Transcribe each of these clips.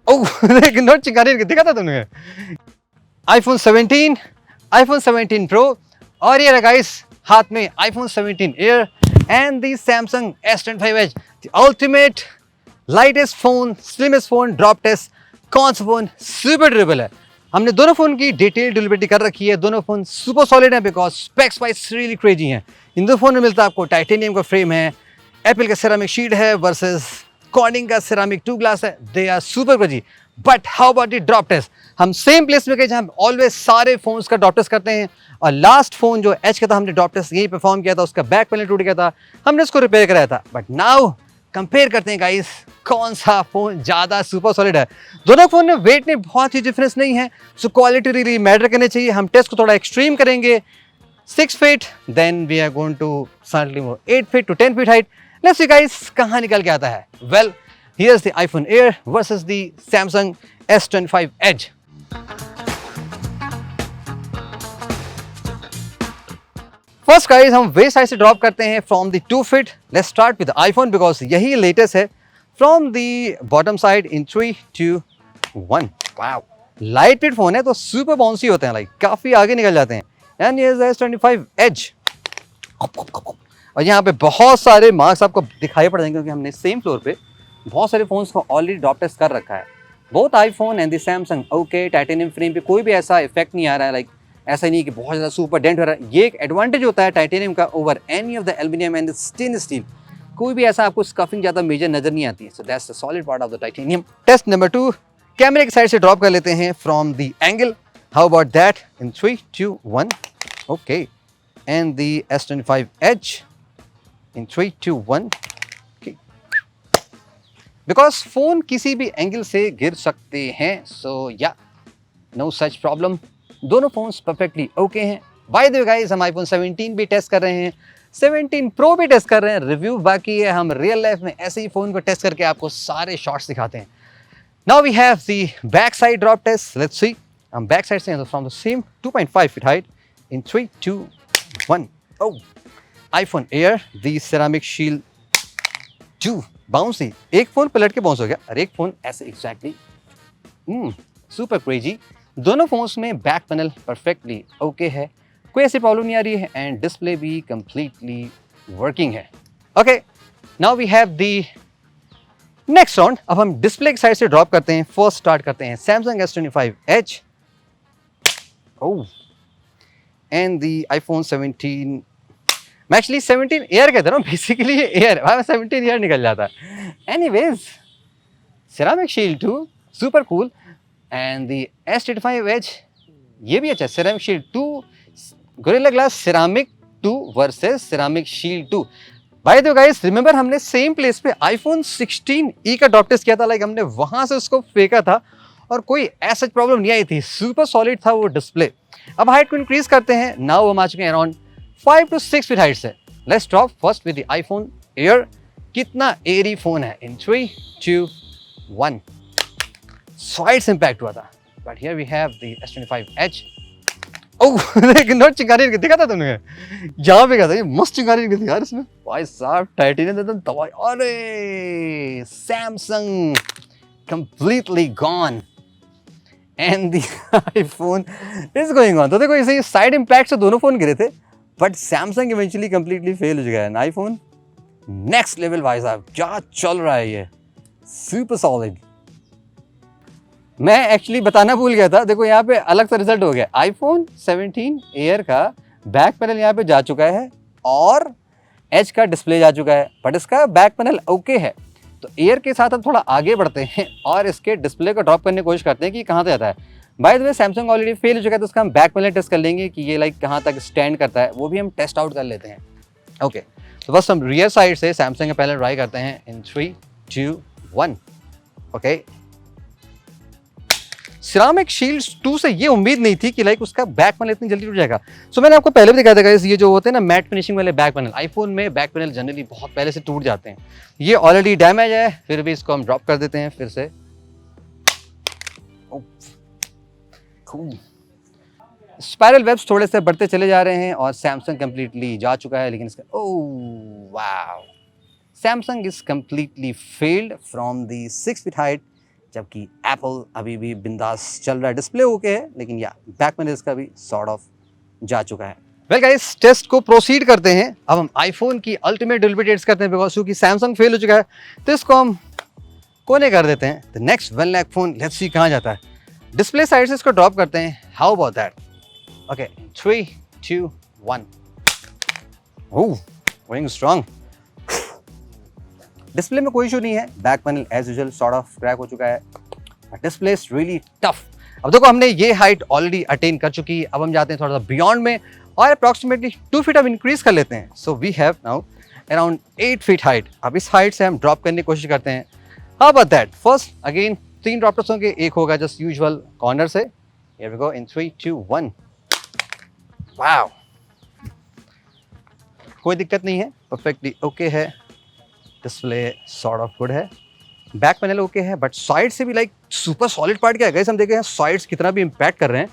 ओह note चिंगारी दिखा था तुमने। iPhone 17, iPhone 17 Pro और ये रहा गाइस हाथ में iPhone 17 Air and the Samsung S25 Edge, the ultimate lightest phone, slimmest phone, drop test। कौन सा फोन सुपर ड्यूरेबल है। हमने दोनों फोन की डिटेल ड्यूरेबिलिटी कर रखी है। दोनों फोन सुपर सॉलिड है because specs wise really crazy हैं। इन दो फोन में मिलता है आपको टाइटेनियम का फ्रेम है, एप्पल का सेरामिक शीट है वर्सेस कॉर्निंग का सेरामिक 2 ग्लास है। They are super crazy. But how about the drop test? हम सेम प्लेस में गए जहाँ हम ऑलवेज सारे फोन्स का ड्रॉप टेस्ट करते हैं और लास्ट फोन जो एच का था हमने ड्रॉप टेस्ट यही परफॉर्म किया था। उसका बैक पैनल टूट गया था, हमने उसको रिपेयर कराया था। बट नाउ कंपेयर करते हैं गाइस कौन सा फोन ज्यादा सुपर सॉलिड है। दोनों फोन में वेट में बहुत ही डिफरेंस नहीं है, सो क्वालिटी रियली मैटर करनी चाहिए। हम टेस्ट को थोड़ा एक्सट्रीम करेंगे। 6 feet, then we are going to certainly more 8 feet to 10 feet height. Let's see guys कहां निकल के आता है। Well, here's the iPhone Air versus the Samsung S25 Edge। First guys हम वेस्ट साइड से ड्रॉप करते हैं from the 2 feet. Let's start with iPhone because यही लेटेस्ट है। From the bottom side in 3, 2, 1। Wow, lightweight phone है तो super bouncy होते हैं, लाइक काफी आगे निकल जाते हैं। एंड ये S25 Edge और यहाँ पे बहुत सारे मार्क्स आपको दिखाई पड़ जाएंगे क्योंकि हमने सेम फ्लोर पे बहुत सारे फोन्स को ऑलरेडी ड्रॉप टेस्ट कर रखा है। Both iPhone and the Samsung okay, titanium frame पे कोई भी ऐसा इफेक्ट नहीं आ रहा है, लाइक ऐसा नहीं कि बहुत ज़्यादा सुपर डेंट हो रहा है। ये एक एडवांटेज होता है टाइटेनियम का over any of the aluminium and the stainless steel. कोई भी ऐसा आपको स्कफिंग ज़्यादा मेजर नजर नहीं आती है। So that's the solid part of the titanium. Test number 2, कैमरे की साइड से ड्रॉप कर लेते हैं from the angle. How about that in 3, 2, 1। Okay, and the S25 Edge in 3, 2, 1। Because phone किसी भी एंगल से गिर सकते हैं, सो या नो सच प्रॉब्लम। दोनों फोन्स परफेक्टली ओके हैं। बाय द वे गाइस हम iPhone 17 भी टेस्ट कर रहे हैं, 17 Pro भी टेस्ट कर रहे हैं। रिव्यू बाकी है, हम रियल लाइफ में ऐसे ही फोन को टेस्ट करके आपको सारे शॉट्स दिखाते हैं। Now we have the back side drop test. Let's see. हम बैक साइड से from the same 2.5 feet height in 3, 2, 1। Oh, iPhone Air the ceramic shield 2 bouncy. एक फोन पलट के बाउंस हो गया और एक फोन ऐसे एग्जैक्टली सुपर क्रेजी। दोनों फोन्स में बैक पैनल परफेक्टली ओके है, कोई ऐसी प्रॉब्लम नहीं आ रही है एंड डिस्प्ले भी कंप्लीटली वर्किंग है। Okay, now we have the next round. अब हम डिस्प्ले की साइड से ड्रॉप करते हैं। फर्स्ट स्टार्ट करते हैं Samsung S25 Edge oh and the iPhone 17। मैं एक्चुअली 17 Air कहता हूँ, बेसिकली ये एयर है, 17 Air निकल जाता है। Anyways, ceramic shield 2 super cool and the S25 Edge ये भी अच्छा है। Ceramic shield 2 Gorilla glass ceramic 2 versus ceramic shield 2। Bye the way guys, remember हमने सेम प्लेस पे iPhone 16e का ड्रॉप टेस्ट किया था, लाइक हमने वहां से उसको फेंका था और कोई ऐसा प्रॉब्लम नहीं आई थी। सुपर सॉलिड था वो डिस्प्ले। अब हाइट को इंक्रीज करते हैं। नाउ हम आ चुके हैं अराउंड 5 to 6 फीट हाइट से। Let's drop first with the iPhone Air। कितना एरी फोन है इन 3, 2, 1। साइड से इंपैक्ट हुआ था, but here we have the S25 Edge। Oh note चिंगारी दिखा था तुमने, यहाँ पे क्या था, ये मस्त चिंगारी निकली थी यार इसमें। भाई साहब टाइटेनियम एकदम दवाई। अरे Samsung completely gone and the iPhone is going on। तो देखो इसे साइड इंपैक्ट से दोनों फोन गिरे थे, but Samsung eventually completely fail हो चुका है। iPhone next level. भाई साहब क्या चल रहा है, ये सुपर सॉलिड। मैं एक्चुअली बताना भूल गया था, देखो यहाँ पे अलग सा रिजल्ट हो गया। iPhone 17 Air का बैक पैनल यहाँ पे जा चुका है और Edge का डिस्प्ले जा चुका है, बट इसका बैक पैनल ओके है। तो Air के साथ हम थोड़ा आगे बढ़ते हैं और इसके डिस्प्ले को ड्रॉप करने की कोशिश करते हैं कि कहाँ तक जाता है। Bye the way Samsung already fail हो चुका है, तो उसका हम बैक पैनल टेस्ट कर लेंगे कि ये लाइक कहाँ तक स्टैंड करता है, वो भी हम टेस्ट आउट कर लेते हैं। ओके, तो फर्स्ट हम रियर साइड से Samsung का पैनल ट्राई करते हैं इन 3, 2, 1। ओके, सिरामिक शील्ड 2 से ये उम्मीद नहीं थी कि लाइक उसका बैक पैनल इतनी जल्दी टूट जाएगा। सो मैंने आपको पहले भी दिखाया था ये जो होते हैं ना मैट फिनिशिंग वाले बैक पैनल, आईफोन में बैक पैनल जनरली बहुत पहले से टूट जाते हैं। ये ऑलरेडी डैमेज है, फिर भी इसको हम ड्रॉप कर देते हैं फिर से। स्पाइरल वेब्स थोड़े से बढ़ते चले जा रहे हैं और सैमसंग कंप्लीटली जा चुका है, लेकिन इसका oh wow, Samsung is completely failed from the 6 feet height, जबकि एप्पल अभी भी बिंदास चल रहा है, डिस्प्ले ओके है, लेकिन या बैक पैनल इसका भी सॉर्ट ऑफ जा चुका है। वेल गाइस, टेस्ट को प्रोसीड करते हैं। अब हम आईफोन की अल्टीमेट ड्यूरेबिलिटी टेस्ट करते हैं, बिकॉज क्योंकि सैमसंग फेल हो चुका है तो इसको हम कोने कर देते हैं। The next 1 lakh phone, let's see कहाँ जाता है। डिस्प्ले साइड से इसको ड्रॉप करते हैं। How about that? Okay, 3 2 1। Oh, going strong. Display में कोई इशू नहीं है, back panel as usual sort of crack हो चुका है, but display is really tough. अब देखो, हमने ये हाइट ऑलरेडी अटेन कर चुकी है, अब हम जाते हैं थोड़ा सा बियॉन्ड में और अप्रॉक्सीमेटली 2 फीट अब इंक्रीज कर लेते हैं। So we have now around 8 feet height. अब इस हाइट से हम ड्रॉप करने की कोशिश करते हैं। How about that? First again 3 drops होंगे, एक होगा जस्ट यूजुअल कॉर्नर से। Here we go in 3 2 1। Wow, कोई दिक्कत नहीं है, परफेक्टली ओके है, डिस्प्ले सॉर्ट ऑफ गुड है, बैक पैनल ओके है, बट साइड से भी लाइक सुपर सॉलिड पार्ट क्या है गाइस, हम देखें साइड्स कितना भी इम्पैक्ट कर रहे हैं,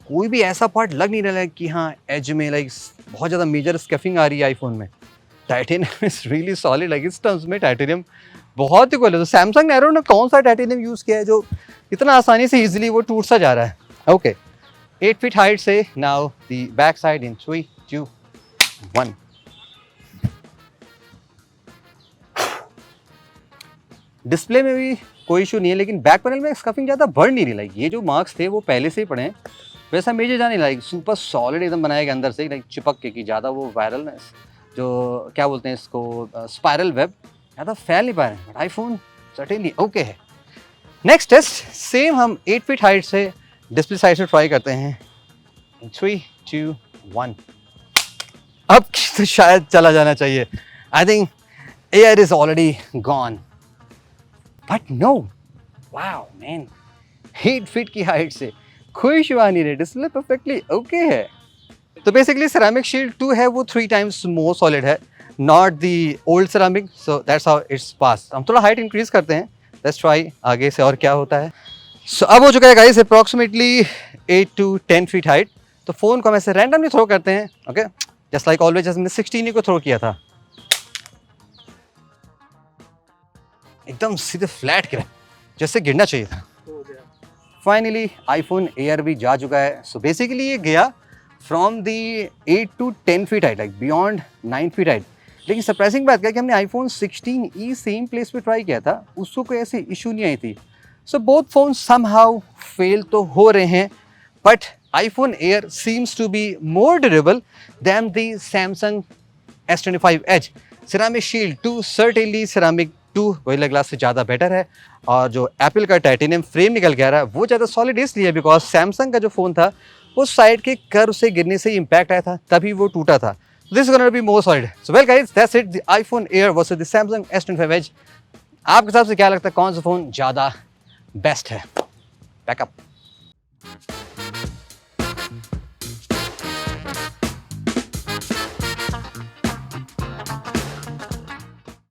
कोई भी ऐसा पार्ट लग नहीं रहा है कि हाँ एज में लाइक बहुत ज़्यादा मेजर स्कैफिंग आ रही है आईफोन में। Titanium is really solid, like इस टर्म्स में टाइटेनियम बहुत ही कोई है। तो सैमसंग ने ने कौन सा टाइटेनियम यूज़ किया है जो इतना आसानी से इजीली वो टूट सा जा रहा है। ओके, 8 फीट हाइट से now the back side in 3 2 1। Display में भी कोई इशू नहीं है, लेकिन बैक पैनल में स्कफिंग ज़्यादा बढ़ नहीं रही। लाइक ये जो मार्क्स थे वो पहले से ही पड़े हैं, वैसा मेजर जाने लाइक सुपर सॉलिड एकदम बनाया गया अंदर से, लाइक चिपक के, कि ज़्यादा वो वायरलनेस जो क्या बोलते हैं इसको, स्पायरल वेब ज़्यादा फैल नहीं पा रहे हैं। बट आईफोन सर्टेनली ओके है। नेक्स्ट टेस्ट सेम हम 8 फीट हाइट से डिस्प्ले साइड से ट्राई करते हैं। 3 2 1। अब तो शायद चला जाना चाहिए। I think air is already gone, but no, wow man, 8 feet की हाइट से कोई इशू आ नहीं रही, डिस्प्ले परफेक्टली ओके है। तो बेसिकली सेरामिक शील्ड 2 है वो 3 टाइम्स मोर सॉलिड है, not the old ceramic, so that's how it's pass. हम थोड़ा हाइट इंक्रीज करते हैं, लेट्स ट्राई आगे से और क्या होता है। सो अब हो चुका है guys approximately 8 to 10 feet height. तो फोन को हम ऐसे रैंडमली थ्रो करते हैं, ओके, जस्ट लाइक ऑलवेज, जैसे हमने 16 को थ्रो किया था, एकदम सीधे फ्लैट गिरा जैसे गिरना चाहिए था। फाइनली आईफोन एयर भी जा चुका है। सो बेसिकली ये गया from the 8 to 10 feet height, like beyond 9 feet height. लेकिन सरप्राइजिंग बात क्या है कि हमने आईफोन 16e सेम प्लेस पे ट्राई किया था, उसको कोई ऐसी इशू नहीं आई थी। So both phone somehow fail तो हो रहे हैं, but iPhone Air seems to be more durable than the Samsung S25 Edge। Ceramic shield 2 certainly ceramic 2 Gorilla Glass से ज़्यादा बेटर है, और जो एप्पल का टाइटेनियम फ्रेम निकल के आ रहा है वो ज़्यादा सॉलिड इसलिए बिकॉज सैमसंग का जो फ़ोन था वो साइड के कर्व से गिरने से इम्पैक्ट आया था, तभी वो टूटा था। This is gonna be more solid. So well guys, that's it, the iPhone air versus the Samsung S25 Edge। आपके हिसाब से क्या लगता है कौन सा फ़ोन ज़्यादा बेस्ट है? बैकअप।